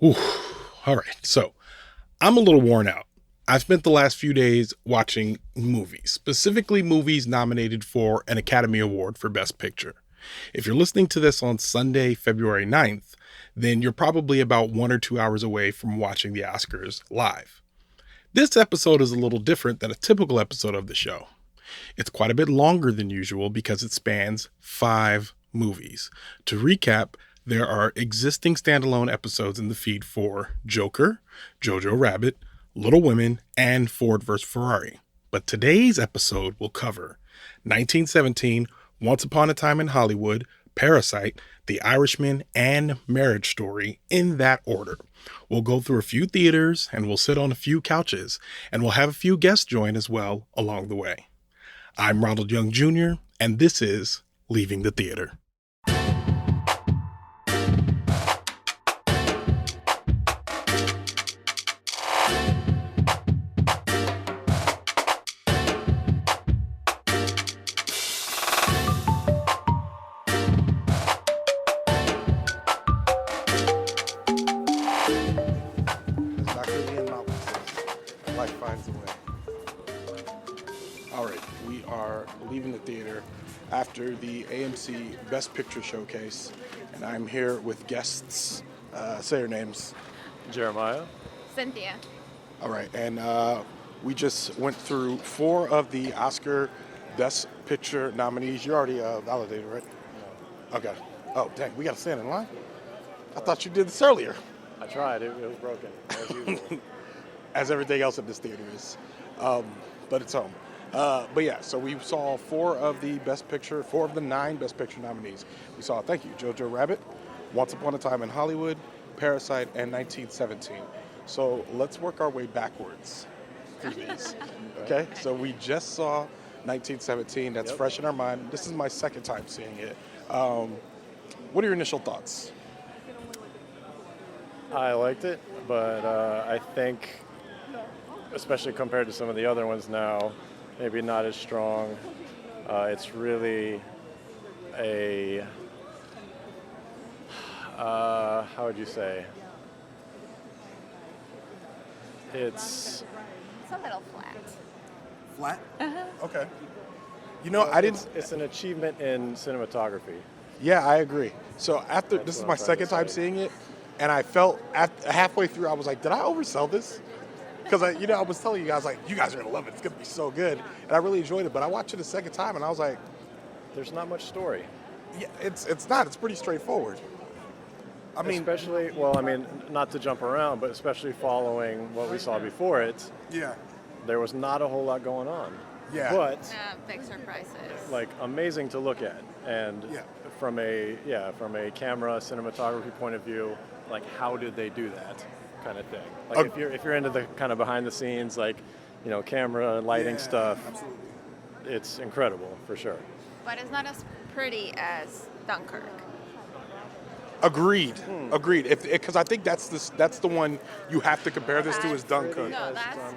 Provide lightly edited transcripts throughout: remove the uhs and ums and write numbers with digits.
Ooh, all right. So I'm a little worn out. I've spent the last few days watching movies, specifically movies nominated for an Academy Award for Best Picture. If you're listening to this on Sunday, February 9th, then you're probably about 1 or 2 hours away from watching the Oscars live. This episode is a little different than a typical episode of the show. It's quite a bit longer than usual because it spans 5 movies. To recap, there are existing standalone episodes in the feed for Joker, Jojo Rabbit, Little Women, and Ford vs. Ferrari. But today's episode will cover 1917, Once Upon a Time in Hollywood, Parasite, The Irishman, and Marriage Story in that order. We'll go through a few theaters and we'll sit on a few couches and we'll have a few guests join as well along the way. I'm Ronald Young Jr. and this is Leaving the Theater. Leaving the theater after the AMC Best Picture Showcase, and I'm here with guests. Say your names. Jeremiah. Cinthya. All right, and we just went through 4 of the Oscar Best Picture nominees. You're already validated, right? No. Okay. Oh, dang, we got to stand in line? I thought you did this earlier. I tried. It was broken, as usual. As everything else at this theater is. But it's home. But yeah, so we saw 4 of the 4 of the 9 Best Picture nominees. We saw, thank you, Jojo Rabbit, Once Upon a Time in Hollywood, Parasite, and 1917. So let's work our way backwards through these. Okay, so we just saw 1917. That's fresh in our mind. This is my second time seeing it. What are your initial thoughts? I liked it, but I think, especially compared to some of the other ones now, maybe not as strong. It's really a, how would you say? It's a little flat. Flat? Uh-huh. Okay. It's an achievement in cinematography. Yeah, I agree. So this is my second time seeing it, and I felt halfway through, I was like, did I oversell this? Because I was telling you guys, like, you guys are gonna love it. It's gonna be so good, and I really enjoyed it. But I watched it a second time, and I was like, there's not much story. Yeah, it's not. It's pretty straightforward. I mean, not to jump around, but especially following what we saw before it. Yeah. There was not a whole lot going on. Yeah. But big surprises. like amazing to look at, and from a camera cinematography point of view, like how did they do that? Kind of thing. Like if you're into the kind of behind the scenes, like, camera lighting stuff, absolutely. It's incredible for sure. But it's not as pretty as Dunkirk. Agreed. Because I think that's the one you have to compare this to is Dunkirk. No, that's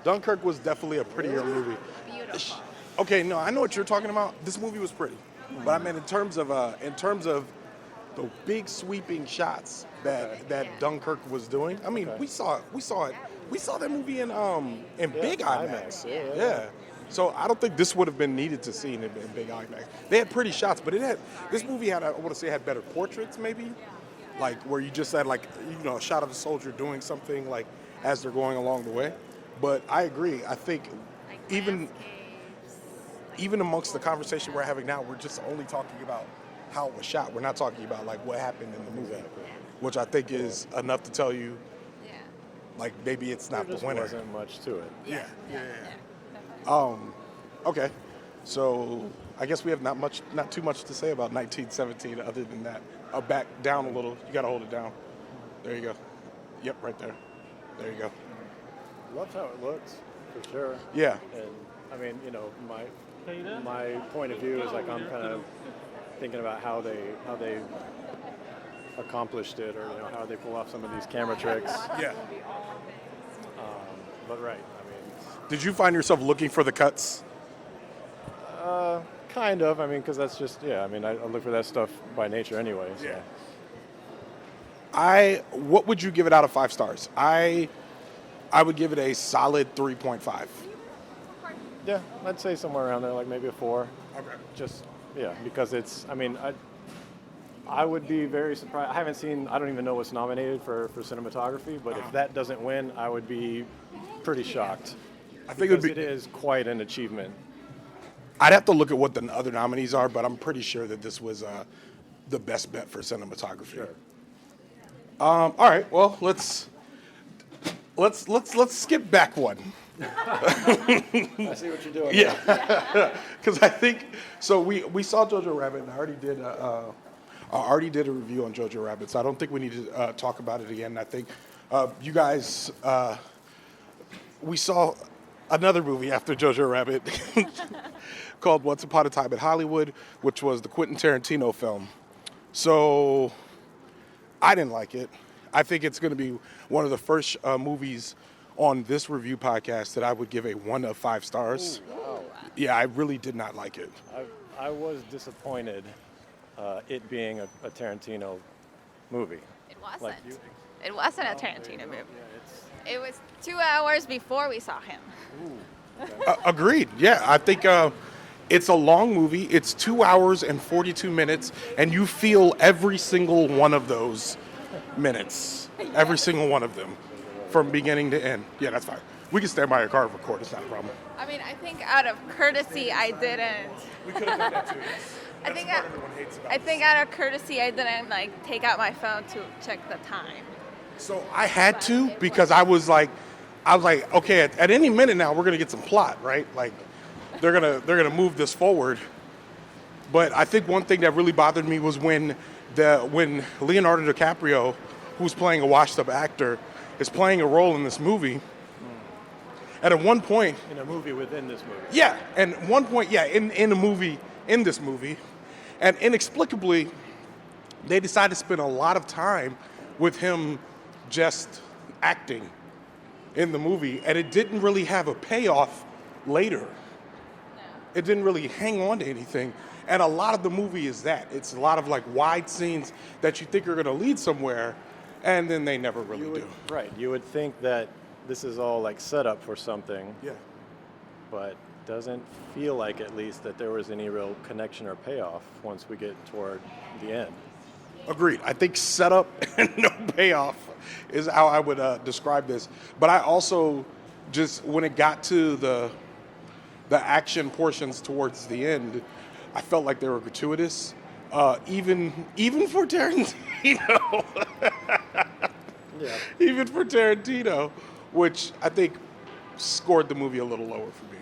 Dunkirk was definitely a prettier movie. beautiful. Okay, no, I know what you're talking about. This movie was pretty, but I mean in terms of the big sweeping shots that Dunkirk was doing. I mean, we saw that movie in big IMAX. Yeah. So I don't think this would have been needed to see in big IMAX. They had pretty shots, but this movie had better portraits maybe, like where you just had like a shot of a soldier doing something like as they're going along the way. But I agree. I think even amongst the conversation we're having now, we're just only talking about how it was shot. We're not talking about like what happened in the movie, which I think is enough to tell you, like maybe it's not the winner. There wasn't much to it. Yeah. Okay. So I guess we have not too much to say about 1917 other than that. Back down a little. You got to hold it down. There you go. Yep, right there. There you go. Loved how it looks, for sure. Yeah. And I mean, my point of view is like I'm kind of thinking about how they accomplished it, or how they pull off some of these camera tricks. Yeah. But right, I mean. Did you find yourself looking for the cuts? Kind of. I mean, because that's just I look for that stuff by nature anyway. So. Yeah. What would you give it out of 5 stars? I would give it a solid 3.5. Yeah, I'd say somewhere around there, like maybe a 4. Okay. Just, yeah, because I would be very surprised. I don't even know what's nominated for cinematography, but if that doesn't win, I would be pretty shocked. I think it is quite an achievement. I'd have to look at what the other nominees are, but I'm pretty sure that this was the best bet for cinematography. Sure. All right, well, let's skip back one. I see what you're doing. Yeah, because I think so. We saw Jojo Rabbit, and I already did a review on Jojo Rabbit, so I don't think we need to talk about it again. I think you guys, we saw another movie after Jojo Rabbit called Once Upon a Time in Hollywood, which was the Quentin Tarantino film. So I didn't like it. I think it's going to be one of the first movies on this review podcast that I would give a 1 of 5 stars. Ooh, wow. Yeah, I really did not like it. I was disappointed it being a Tarantino movie. It wasn't. Like It wasn't a Tarantino movie. Yeah, It was 2 hours before we saw him. Agreed. Yeah, I think it's a long movie. It's 2 hours and 42 minutes, and you feel every single one of those minutes. Every single one of them. From beginning to end. Yeah, that's fine. We can stand by your car and record. It's not a problem. I mean, I think out of courtesy, I didn't. We could have done that too. I think out of courtesy, I didn't take out my phone to check the time. So I had to because I was like, okay, at any minute now we're gonna get some plot, right? Like they're gonna move this forward. But I think one thing that really bothered me was when Leonardo DiCaprio, who's playing a washed-up actor, is playing a role in this movie. And at one point, in a movie within this movie. yeah, and at one point, yeah, in this movie, and inexplicably, they decided to spend a lot of time with him just acting in the movie, and it didn't really have a payoff later. It didn't really hang on to anything. And a lot of the movie is that. It's a lot of wide scenes that you think are going to lead somewhere, and then they never really do. Right. You would think that this is all set up for something. Yeah. But doesn't feel like, at least, that there was any real connection or payoff once we get toward the end. Agreed. I think setup and no payoff is how I would describe this. But I also just, when it got to the action portions towards the end, I felt like they were gratuitous, even for Tarantino. Yeah. Even for Tarantino, which I think scored the movie a little lower for me.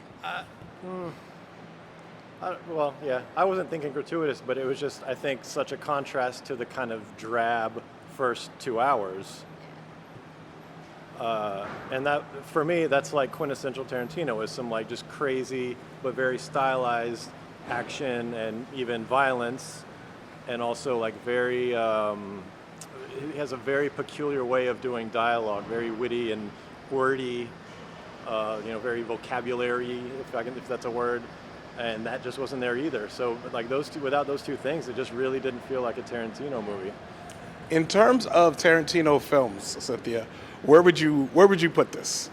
Well, yeah, I wasn't thinking gratuitous, but it was just, I think, such a contrast to the kind of drab first 2 hours. And that, for me, that's like quintessential Tarantino, is some just crazy but very stylized action and even violence, and also very, he has a very peculiar way of doing dialogue, very witty and wordy, very vocabulary, if that's a word. And that just wasn't there either. So without those two things, it just really didn't feel like a Tarantino movie. In terms of Tarantino films, Cinthya, where would you put this?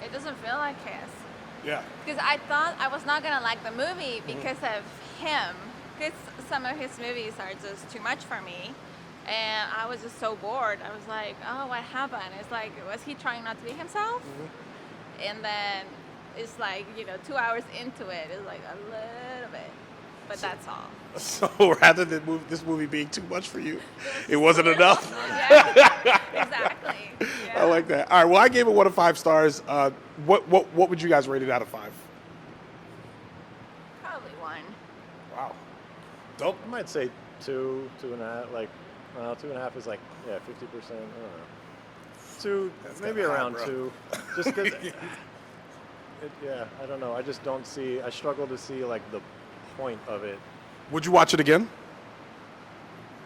It doesn't feel like his. Yeah. Because I thought I was not gonna like the movie because of him. Because some of his movies are just too much for me, and I was just so bored. I was like, oh, what happened? It's was he trying not to be himself? Mm-hmm. And then it's 2 hours into it, it's a little bit, but that's all. So rather than this movie being too much for you, it wasn't enough. Yeah, exactly. Yeah. I like that. All right. Well, I gave it 1 of 5 stars. What would you guys rate it out of 5? Probably 1. Wow. Dope. I might say 2, 2.5. 2.5 is 50%. I don't know. 2, That's maybe kinda high, around bro. 2. Just because. I don't know. I just don't see. I struggle to see the point of it. Would you watch it again?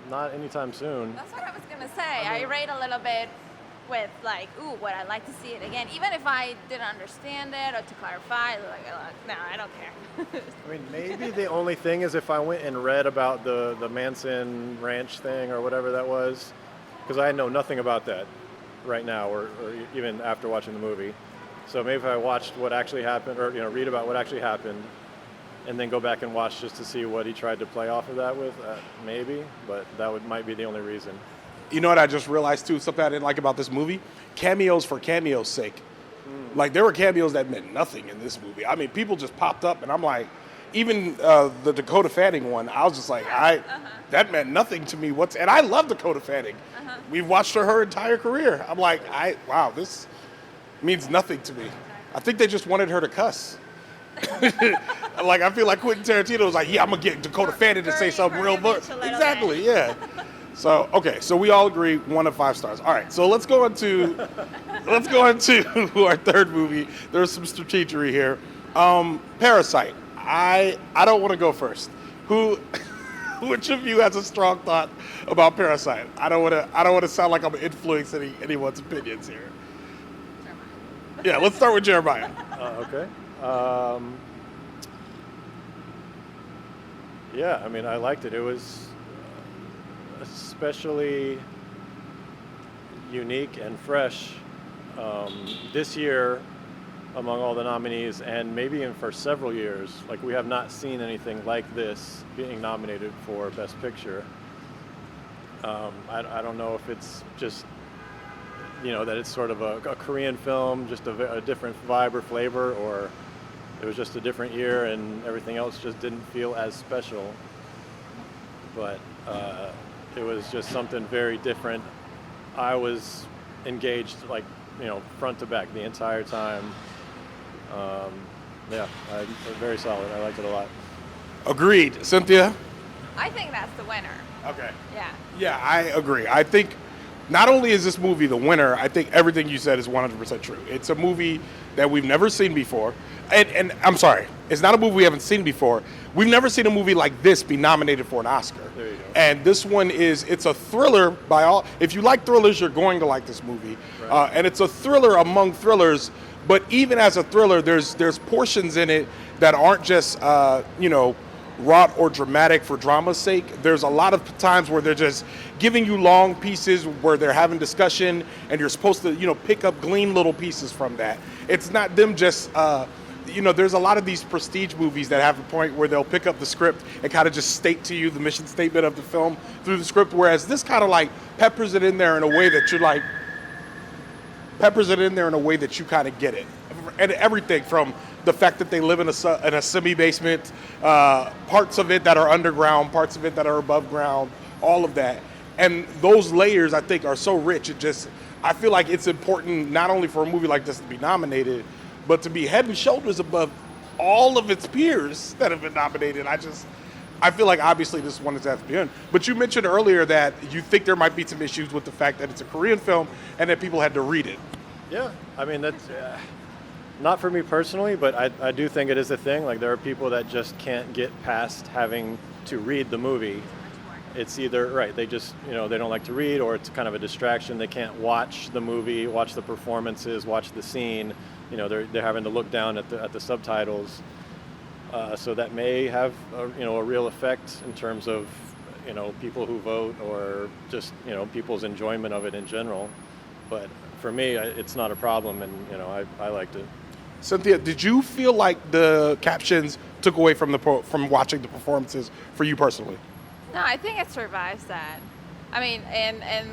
Not anytime soon. That's what I was gonna say. I rate a little bit with would I like to see it again? Even if I didn't understand it or to clarify, no, I don't care. I mean, maybe the only thing is if I went and read about the Manson Ranch thing or whatever that was, because I know nothing about that right now, or even after watching the movie. So maybe if I watched what actually happened, or read about what actually happened, and then go back and watch just to see what he tried to play off of that with, maybe. But that might be the only reason. You know what I just realized too? Something I didn't like about this movie: cameos for cameos' sake. Like there were cameos that meant nothing in this movie. I mean, people just popped up, and I'm like, even the Dakota Fanning one, I was just like, that meant nothing to me. And I love Dakota Fanning. We've watched her entire career. I'm like, wow, this means nothing to me. I think they just wanted her to cuss. Like I feel like Quentin Tarantino was like, yeah, I'm gonna get Dakota Fanning to say something real. Exactly, yeah. So okay, so we all agree 1 of 5 stars. All right, so let's go into our third movie. There's some strategery here. Parasite. I don't want to go first. Which of you has a strong thought about Parasite? I don't want to sound like I'm influencing anyone's opinions here. Yeah, let's start with Jeremiah. Okay. Yeah, I mean, I liked it. It was especially unique and fresh this year among all the nominees, and maybe even for several years. Like, we have not seen anything like this being nominated for Best Picture. I don't know if it's just, that it's sort of a Korean film, just a different vibe or flavor, or it was just a different year and everything else just didn't feel as special. But it was just something very different. I was engaged, front to back the entire time. Very solid. I liked it a lot. Agreed. Cynthia? I think that's the winner. Okay. Yeah. Yeah, I agree. I think not only is this movie the winner, I think everything you said is 100% true. It's a movie that we've never seen before. And I'm sorry, it's not a movie we haven't seen before. We've never seen a movie like this be nominated for an Oscar. There you go. And this one it's a thriller if you like thrillers, you're going to like this movie. Right. And it's a thriller among thrillers, but even as a thriller, there's portions in it that aren't just, wrought or dramatic for drama's sake. There's a lot of times where they're just giving you long pieces where they're having discussion, and you're supposed to, glean little pieces from that. It's not them just, there's a lot of these prestige movies that have a point where they'll pick up the script and kind of just state to you the mission statement of the film through the script, whereas this kind of peppers it in there in a way that you kind of get it. And everything from the fact that they live in a semi-basement, parts of it that are underground, parts of it that are above ground, all of that. And those layers, I think, are so rich. I feel like it's important not only for a movie like this to be nominated, but to be head and shoulders above all of its peers that have been nominated. I feel like obviously this one is at the end. But you mentioned earlier that you think there might be some issues with the fact that it's a Korean film and that people had to read it. Yeah, I mean, that's not for me personally, but I do think it is a thing. Like, there are people that just can't get past having to read the movie. It's either, they just, they don't like to read, or it's kind of a distraction. They can't watch the movie, watch the performances, watch the scene. They're having to look down at the subtitles. So that may have a real effect in terms of, people who vote, or just, people's enjoyment of it in general. But for me, it's not a problem, and I liked it. Cynthia, did you feel like the captions took away from watching the performances for you personally? No, I think it survives that. I mean, and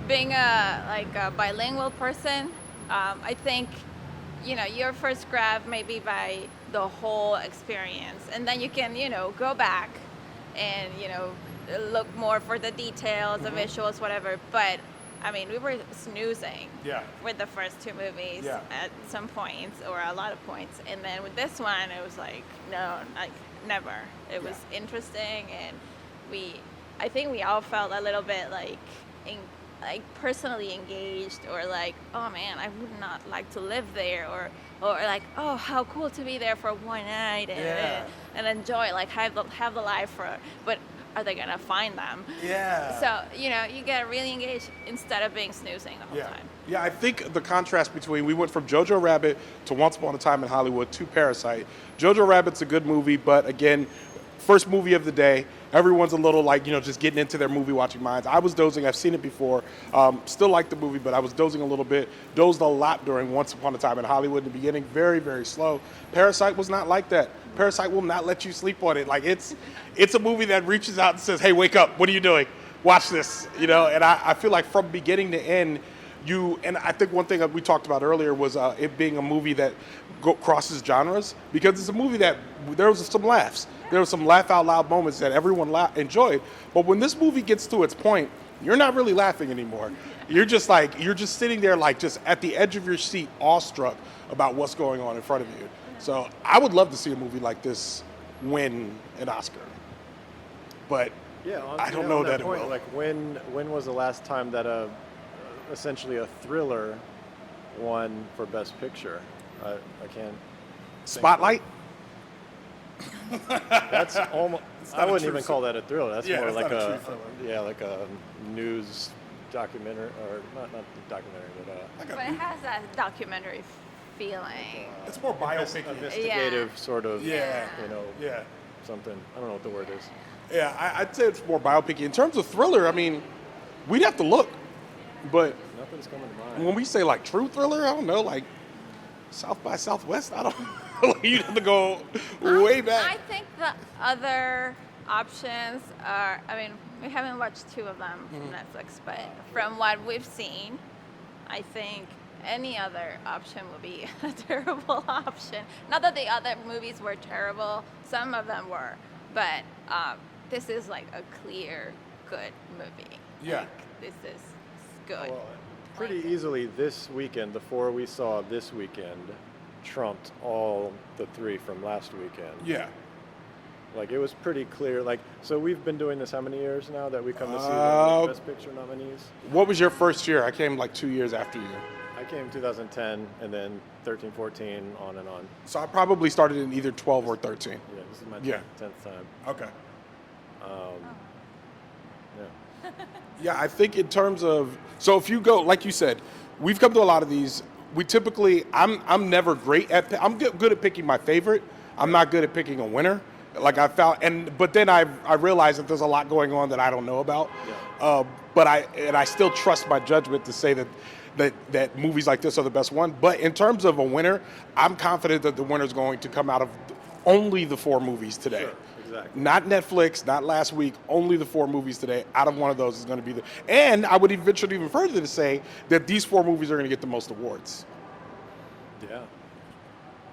being a bilingual person, I think, your first grab may be by the whole experience, and then you can, go back and, look more for the details, the visuals, whatever. But I mean, we were snoozing with the first two movies at some points, or a lot of points. And then with this one, it was like, no, never. It was interesting, and I think we all felt a little bit personally engaged, or oh man, I would not like to live there, or oh, how cool to be there for one night and enjoy, have the life but are they gonna find them? Yeah. So you get really engaged instead of being snoozing the whole time. Yeah, I think the contrast between, we went from Jojo Rabbit to Once Upon a Time in Hollywood to Parasite. Jojo Rabbit's a good movie, but again, first movie of the day. Everyone's a little like, just getting into their movie watching minds. I was dozing. I've seen it before. Still like the movie, but I was dozing a little bit. Dozed a lot during Once Upon a Time in Hollywood in the beginning. Very, very slow. Parasite was not like that. Parasite will not let you sleep on it. Like it's a movie that reaches out and says, hey, wake up. What are you doing? Watch this. And I feel like from beginning to end, and I think one thing that we talked about earlier was it being a movie that crosses genres, because it's a movie that there was some laughs. There were some laugh out loud moments that everyone enjoyed. But when this movie gets to its point, you're not really laughing anymore. You're just sitting there like just at the edge of your seat, awestruck about what's going on in front of you. So I would love to see a movie like this win an Oscar. But I don't know that it will. Like when was the last time that essentially a thriller won for Best Picture? I can't. Spotlight? That's almost. I wouldn't even call that a thriller. That's more like a like a news documentary, or not documentary, but But it has that documentary feeling. It's more biopic. Investigative sort of. Yeah. Something. I don't know what the word is. Yeah, I'd say it's more biopic. In terms of thriller, I mean, we'd have to look, but nothing's coming to mind. When we say like true thriller, I don't know, like South by Southwest. I don't know. You'd have to go way back. I think the other options are, we haven't watched two of them from Netflix, but from what we've seen, I think any other option would be a terrible option. Not that the other movies were terrible, some of them were, but this is like a clear, good movie. Yeah. Like, this is good. Well, pretty easily this weekend, the four we saw this weekend trumped all the three from last weekend. Yeah. Like, it was pretty clear. Like, so we've been doing this how many years now that we come to see the Best Picture nominees? What was your first year? I came like 2 years after you. I came 2010, and then 13, 14, on and on. So I probably started in either 12 or 13. Yeah, this is my 10th time. Okay. Yeah. Yeah, I think in terms of, so if you go, like you said, we've come to a lot of these. We typically, I'm never great at, I'm good at picking my favorite. I'm not good at picking a winner. Like I found, but then I realized that there's a lot going on that I don't know about. Yeah. But I still trust my judgment to say that movies like this are the best one. But in terms of a winner, I'm confident that the winner's going to come out of only the four movies today. Sure. Exactly. Not Netflix, not last week, only the four movies today. Out of one of those is going to be and I would venture even further to say that these four movies are going to get the most awards. Yeah.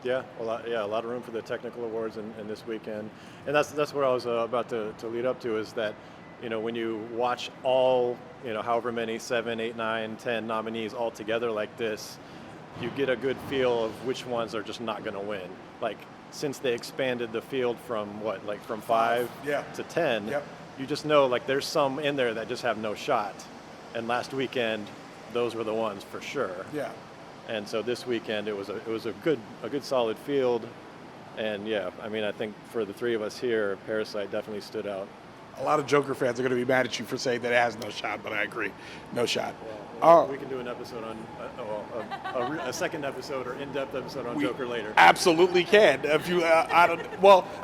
Yeah, a lot of room for the technical awards in this weekend. And that's what I was about to lead up to, is that, when you watch all, however many, 7, 8, 9, 10 nominees all together like this, you get a good feel of which ones are just not going to win. Like, since they expanded the field from from 5 to 10, you just know like there's some in there that just have no shot. And last weekend, those were the ones for sure. Yeah. And so this weekend it was a good solid field. And I think for the three of us here, Parasite definitely stood out. A lot of Joker fans are going to be mad at you for saying that it has no shot, but I agree, no shot. Well, we can do an episode on a second episode or in-depth episode on Joker later. Absolutely can. If you, I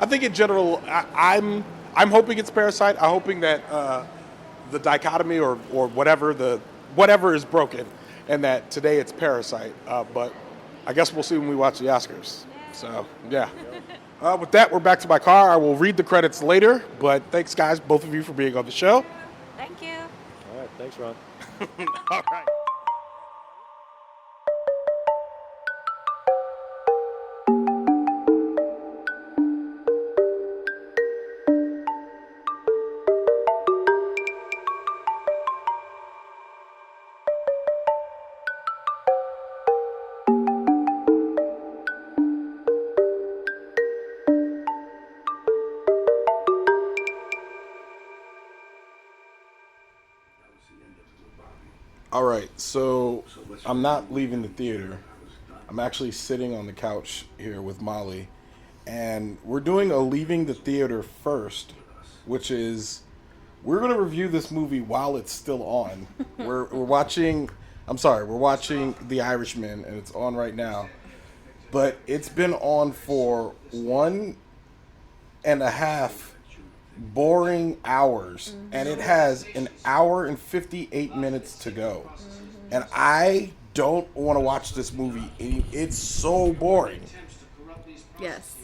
think in general, I'm hoping it's Parasite. I'm hoping that the dichotomy or whatever is broken, and that today it's Parasite. But I guess we'll see when we watch the Oscars. So yeah. With that, we're back to my car. I will read the credits later, but thanks, guys, both of you, for being on the show. Thank you. All right, thanks, Ron. All right. All right, so I'm not leaving the theater. I'm actually sitting on the couch here with Molly, and we're doing a leaving the theater first, which is we're going to review this movie while it's still on. We're watching The Irishman, and it's on right now. But it's been on for 1.5 boring hours, and it has an hour and 58 minutes to go. And I don't want to watch this movie. It's so boring. Yes.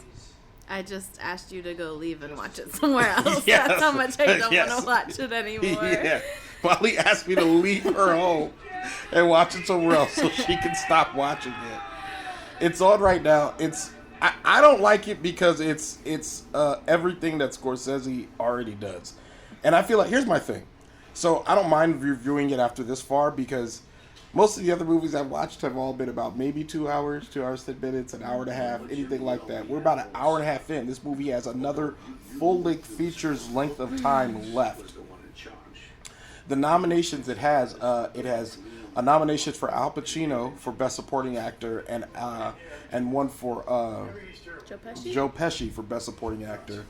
I just asked you to go leave and watch it somewhere else. Yes. That's how much I don't Yes. want to watch it anymore. Yeah. Molly asked me to leave her home and watch it somewhere else so she can stop watching it. It's on right now. I don't like it because it's everything that Scorsese already does. And I feel like, here's my thing. So I don't mind reviewing it after this far because most of the other movies I've watched have all been about maybe 2 hours, 2 hours, 10 minutes, an hour and a half, anything like that. We're about an hour and a half in. This movie has another full-length features length of time left. The nominations it has a nomination for Al Pacino for Best Supporting Actor and one for Joe Pesci for Best Supporting Actor.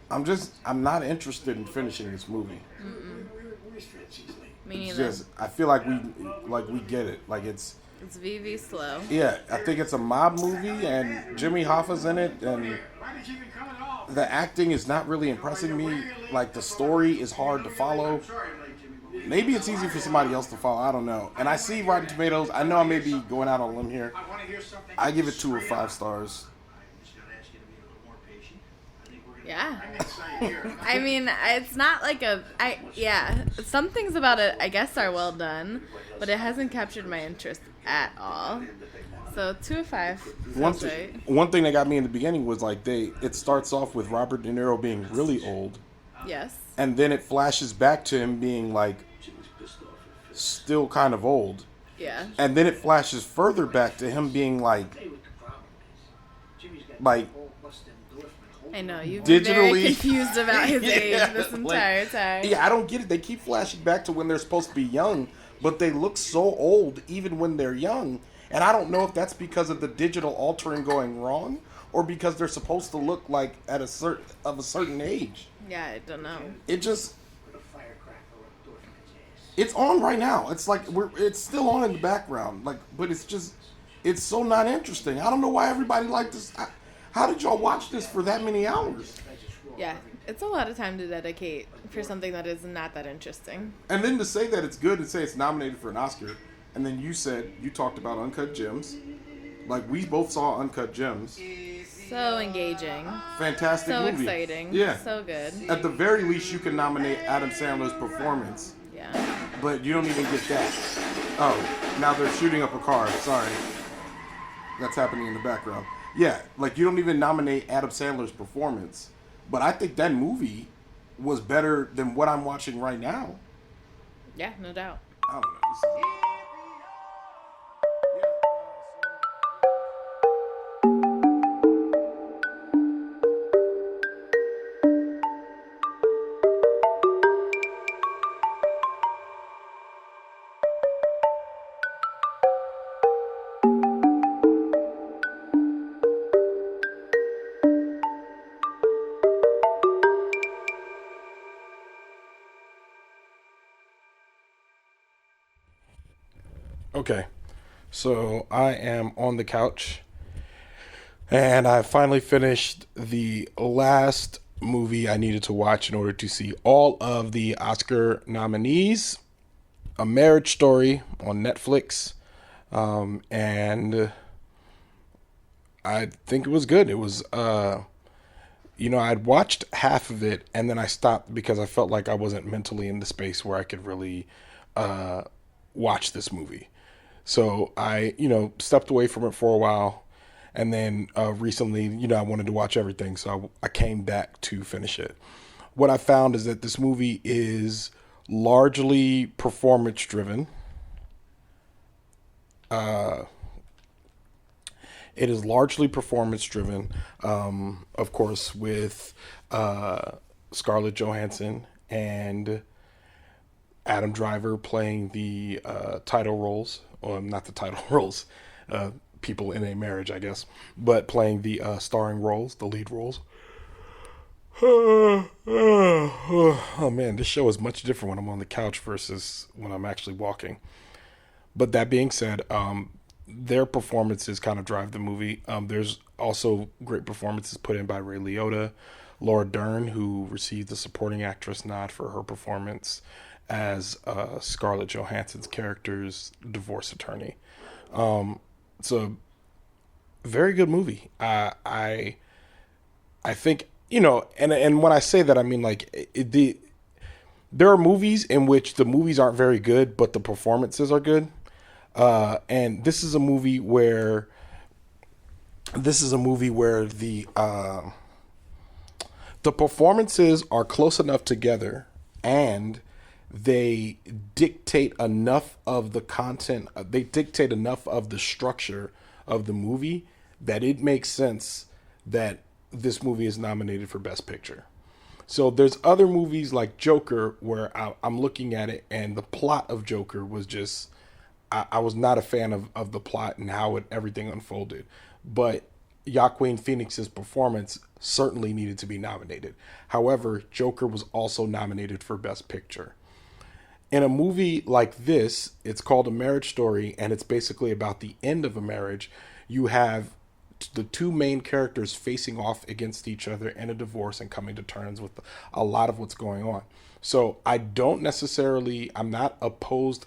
I'm not interested in finishing this movie. Me neither. I feel like we get it. Like it's VV slow. Yeah, I think it's a mob movie and Jimmy Hoffa's in it and the acting is not really impressing me. Like the story is hard to follow. Maybe it's easy for somebody else to follow. I don't know. And I see Rotten Tomatoes. I know I may be going out on a limb here. I give it 2 or 5 stars. Yeah. I mean, it's not like some things about it, I guess, are well done, but it hasn't captured my interest at all. So 2 or 5. One thing that got me in the beginning was like it starts off with Robert De Niro being really old. Yes. And then it flashes back to him being like still kind of old. Yeah. And then it flashes further back to him being like I know, you've been digitally very confused about his age this entire time. Yeah, I don't get it. They keep flashing back to when they're supposed to be young, but they look so old even when they're young. And I don't know if that's because of the digital altering going wrong or because they're supposed to look like at a certain age. Yeah, I don't know. It's on right now. It's like it's still on in the background. Like, but it's so not interesting. I don't know why everybody liked this. How did y'all watch this for that many hours? Yeah, it's a lot of time to dedicate for something that is not that interesting. And then to say that it's good and say it's nominated for an Oscar, and then you talked about Uncut Gems. Like, we both saw Uncut Gems. So engaging. Fantastic so movie. So exciting. Yeah. So good. At the very least, you can nominate Adam Sandler's performance. Yeah. But you don't even get that. Oh, now they're shooting up a car. Sorry. That's happening in the background. Yeah, like you don't even nominate Adam Sandler's performance. But I think that movie was better than what I'm watching right now. Yeah, no doubt. I don't know. Okay, so I am on the couch, and I finally finished the last movie I needed to watch in order to see all of the Oscar nominees. A Marriage Story on Netflix, and I think it was good. It was, I'd watched half of it, and then I stopped because I felt like I wasn't mentally in the space where I could really watch this movie. So I, stepped away from it for a while. And then recently, I wanted to watch everything. So I came back to finish it. What I found is that this movie is largely performance driven. It is largely performance driven. Of course, with Scarlett Johansson and Adam Driver playing the title roles. Or not the title roles, people in a marriage, I guess, but playing the starring roles, the lead roles. Oh man, this show is much different when I'm on the couch versus when I'm actually walking. But that being said, their performances kind of drive the movie. There's also great performances put in by Ray Liotta, Laura Dern, who received the supporting actress nod for her performance as Scarlett Johansson's character's divorce attorney. It's a very good movie. I think, and when I say that, I mean like there are movies in which the movies aren't very good, but the performances are good. And this is a movie where the performances are close enough together, and they dictate enough of the content. They dictate enough of the structure of the movie that it makes sense that this movie is nominated for Best Picture. So there's other movies like Joker where I'm looking at it and the plot of Joker was just, I was not a fan of the plot and how everything unfolded. But Joaquin Phoenix's performance certainly needed to be nominated. However, Joker was also nominated for Best Picture. In a movie like this, it's called A Marriage Story, and it's basically about the end of a marriage. You have the two main characters facing off against each other in a divorce and coming to terms with a lot of what's going on. So I'm not opposed.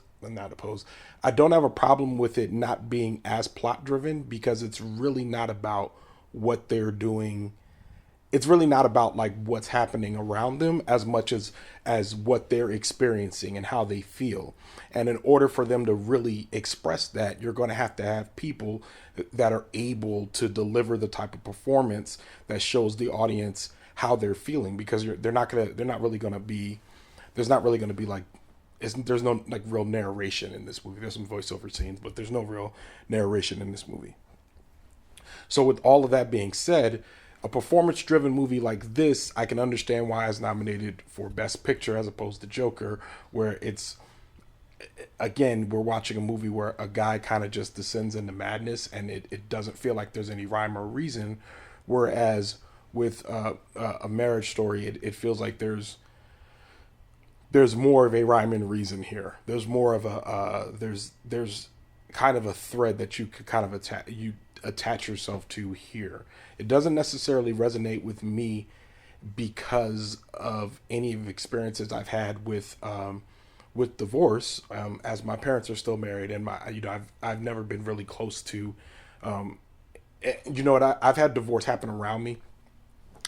I don't have a problem with it not being as plot driven, because it's really not about what they're doing. It's really not about like what's happening around them as much as what they're experiencing and how they feel. And in order for them to really express that, you're going to have people that are able to deliver the type of performance that shows the audience how they're feeling, because there's not really going to be like, there's no like real narration in this movie. There's some voiceover scenes, but there's no real narration in this movie. So with all of that being said, a performance-driven movie like this, I can understand why it's nominated for Best Picture as opposed to Joker, where it's, again, we're watching a movie where a guy kind of just descends into madness and it doesn't feel like there's any rhyme or reason. Whereas with A Marriage Story, it feels like there's more of a rhyme and reason here. There's more of there's kind of a thread that you could kind of attach yourself to here. It doesn't necessarily resonate with me because of any of the experiences I've had with divorce, as my parents are still married, and I've never been really close to, I've had divorce happen around me.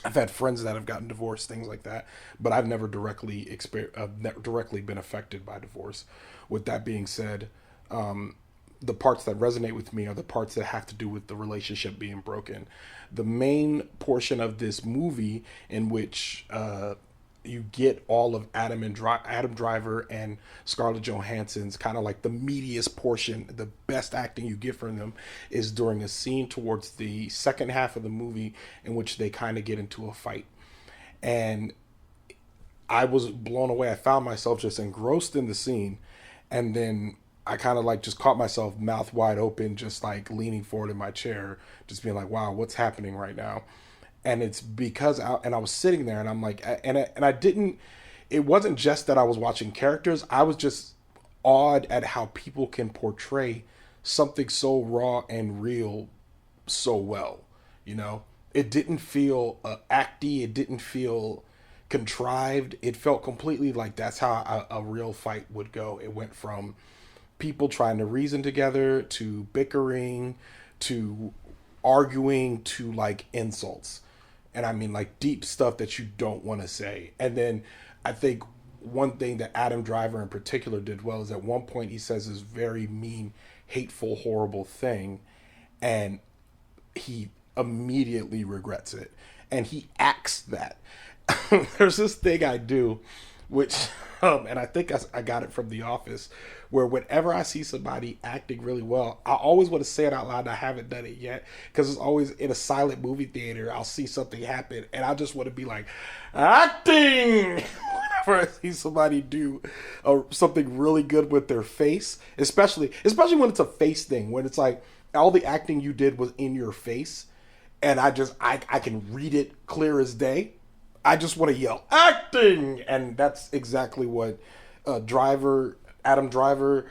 I've had friends that have gotten divorced, things like that, but I've never directly been affected by divorce. With that being said, the parts that resonate with me are the parts that have to do with the relationship being broken. The main portion of this movie in which you get all of Adam Driver and Scarlett Johansson's kind of like the meatiest portion, the best acting you get from them, is during a scene towards the second half of the movie in which they kind of get into a fight. And I was blown away. I found myself just engrossed in the scene, and then I kind of like just caught myself mouth wide open, just like leaning forward in my chair, just being like, wow, what's happening right now? And it's because I was sitting there and I'm like, it wasn't just that I was watching characters. I was just awed at how people can portray something so raw and real so well. It didn't feel acty. It didn't feel contrived. It felt completely like that's how a real fight would go. It went from people trying to reason together to bickering to arguing to like insults. And I mean like deep stuff that you don't want to say. And then I think one thing that Adam Driver in particular did well is at one point he says this very mean, hateful, horrible thing, and he immediately regrets it. And he acts that. There's this thing I do, which, and I think I got it from The Office, where whenever I see somebody acting really well, I always want to say it out loud. I haven't done it yet, because it's always in a silent movie theater. I'll see something happen, and I just want to be like, acting! Whenever I see somebody do something really good with their face, especially when it's a face thing, when it's like all the acting you did was in your face, and I can read it clear as day. I just want to yell, acting! And that's exactly what Adam Driver,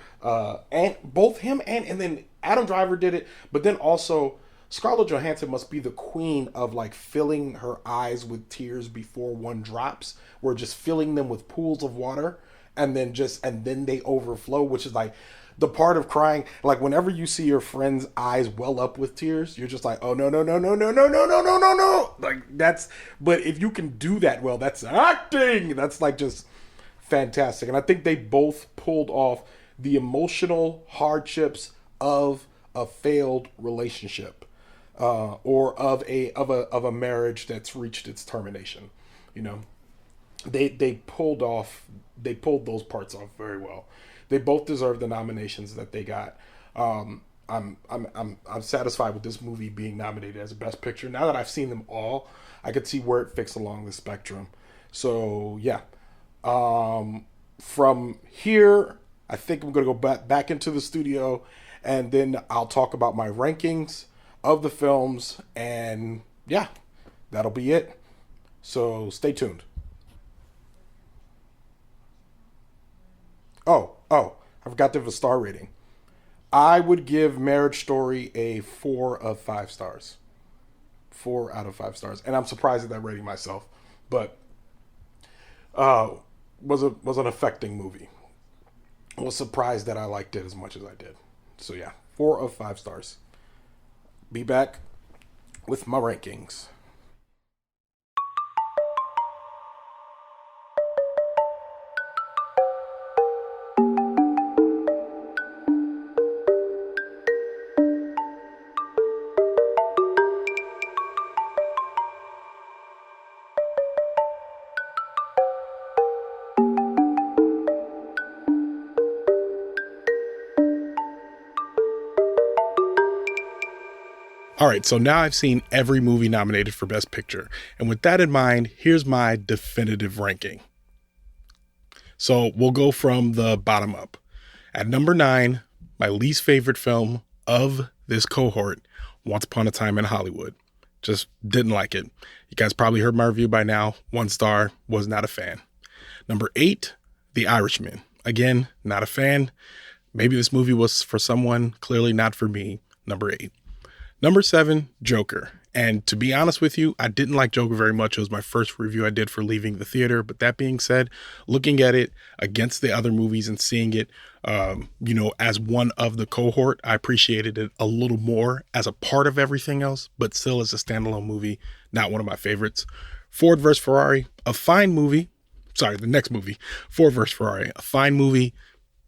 and both him and then Adam Driver did it, but then also Scarlett Johansson must be the queen of like filling her eyes with tears before one drops. We're just filling them with pools of water, and then they overflow, which is like the part of crying. Like whenever you see your friend's eyes well up with tears, you're just like, oh no no no no no no no no no no no. Like that's. But if you can do that well, that's acting. That's like just fantastic. And I think they both pulled off the emotional hardships of a failed relationship, or of a marriage that's reached its termination. You know, they pulled those parts off very well. They both deserve the nominations that they got. I'm satisfied with this movie being nominated as a Best Picture. Now that I've seen them all, I could see where it fits along the spectrum. So yeah, from here, I think I'm going to go back into the studio, and then I'll talk about my rankings of the films, and yeah, that'll be it. So stay tuned. I forgot to have a star rating. I would give Marriage Story a 4 of 5 stars. 4 out of 5 stars. And I'm surprised at that rating myself. But was an affecting movie. I was surprised that I liked it as much as I did. So yeah, 4 of 5 stars. Be back with my rankings. All right, so now I've seen every movie nominated for Best Picture. And with that in mind, here's my definitive ranking. So we'll go from the bottom up. At number 9, my least favorite film of this cohort, Once Upon a Time in Hollywood. Just didn't like it. You guys probably heard my review by now. 1 star, was not a fan. Number 8, The Irishman. Again, not a fan. Maybe this movie was for someone, clearly not for me. Number 8. Number 7, Joker. And to be honest with you, I didn't like Joker very much. It was my first review I did for leaving the theater. But that being said, looking at it against the other movies and seeing it, as one of the cohort, I appreciated it a little more as a part of everything else, but still as a standalone movie, not one of my favorites. Ford vs. Ferrari, a fine movie. Sorry, the next movie, Ford vs. Ferrari, a fine movie,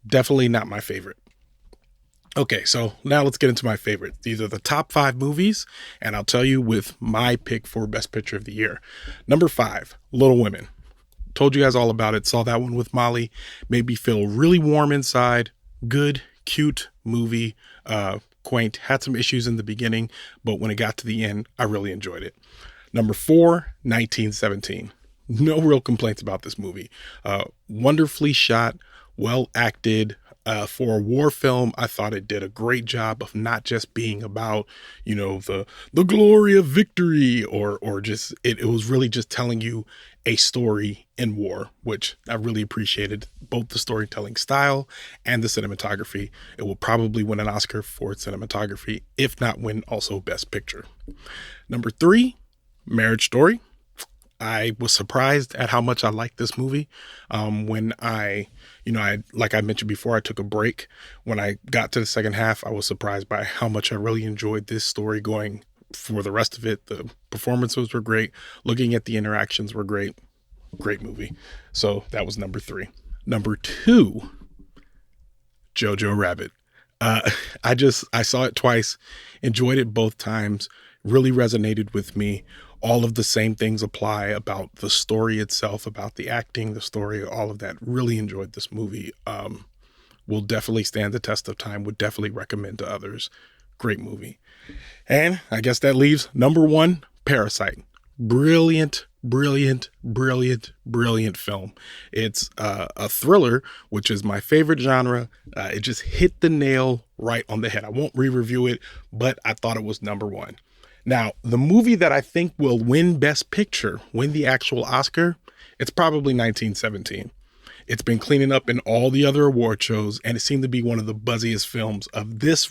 definitely not my favorite. Okay, so now let's get into my favorites. These are the top 5 movies, and I'll tell you with my pick for Best Picture of the Year. Number 5, Little Women. Told you guys all about it. Saw that one with Molly. Made me feel really warm inside. Good, cute movie. Quaint. Had some issues in the beginning, but when it got to the end, I really enjoyed it. Number 4, 1917. No real complaints about this movie. Wonderfully shot, well acted. For a war film, I thought it did a great job of not just being about, the glory of victory or just it was really just telling you a story in war, which I really appreciated, both the storytelling style and the cinematography. It will probably win an Oscar for its cinematography, if not win also Best Picture. Number 3, Marriage Story. I was surprised at how much I liked this movie. When like I mentioned before, I took a break. When I got to the second half, I was surprised by how much I really enjoyed this story going for the rest of it. The performances were great. Looking at the interactions were great. Great movie. So that was number 3. Number 2, Jojo Rabbit. I saw it twice, enjoyed it both times, really resonated with me. All of the same things apply about the story itself, about the acting, the story, all of that. Really enjoyed this movie. Will definitely stand the test of time. Would definitely recommend to others. Great movie. And I guess that leaves number 1, Parasite. Brilliant, brilliant, brilliant, brilliant film. It's a thriller, which is my favorite genre. It just hit the nail right on the head. I won't re-review it, but I thought it was number 1. Now, the movie that I think will win Best Picture, win the actual Oscar, it's probably 1917. It's been cleaning up in all the other award shows, and it seemed to be one of the buzziest films of this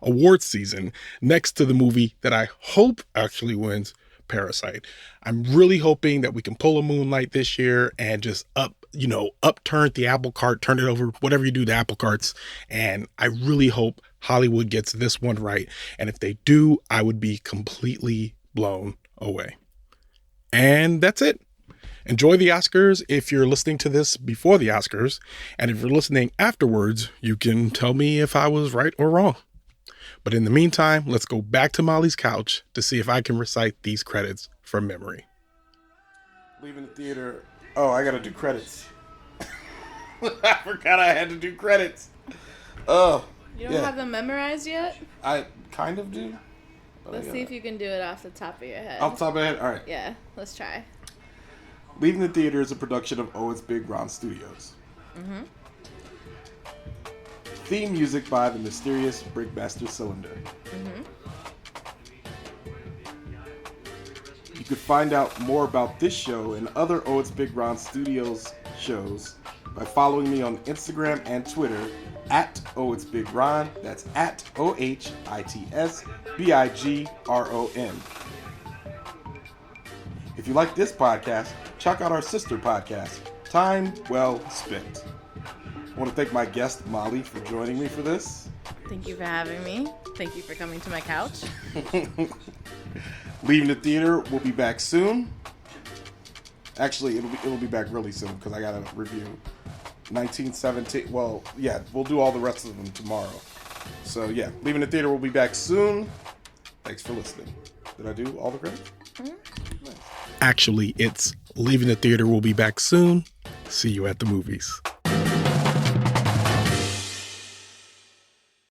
award season, next to the movie that I hope actually wins, Parasite. I'm really hoping that we can pull a Moonlight this year and just upturn the apple cart, turn it over, whatever you do to apple carts. And I really hope Hollywood gets this one right. And if they do, I would be completely blown away. And that's it. Enjoy the Oscars if you're listening to this before the Oscars. And if you're listening afterwards, you can tell me if I was right or wrong. But in the meantime, let's go back to Molly's couch to see if I can recite these credits from memory. Leaving the theater. Oh, I gotta do credits. I forgot I had to do credits. Oh. You don't have them memorized yet? I kind of do. Let's see if you can do it off the top of your head. Off the top of my head? All right. Yeah, let's try. Leaving the Theater is a production of ohitsBigRon Studios. Mm-hmm. Theme music by the mysterious Brickmaster Cylinder. Mm-hmm. You could find out more about this show and other ohitsBigRon Studios shows by following me on Instagram and Twitter at ohitsBigRon. That's at ohitsBigron. If you like this podcast, check out our sister podcast, Time Well Spent. I want to thank my guest, Molly, for joining me for this. Thank you for having me. Thank you for coming to my couch. Leaving the Theater will be back soon. Actually, it'll be back really soon because I got to review 1917. Well, yeah, we'll do all the rest of them tomorrow. So, yeah, Leaving the Theater will be back soon. Thanks for listening. Did I do all the credits? Actually, it's Leaving the Theater will be back soon. See you at the movies.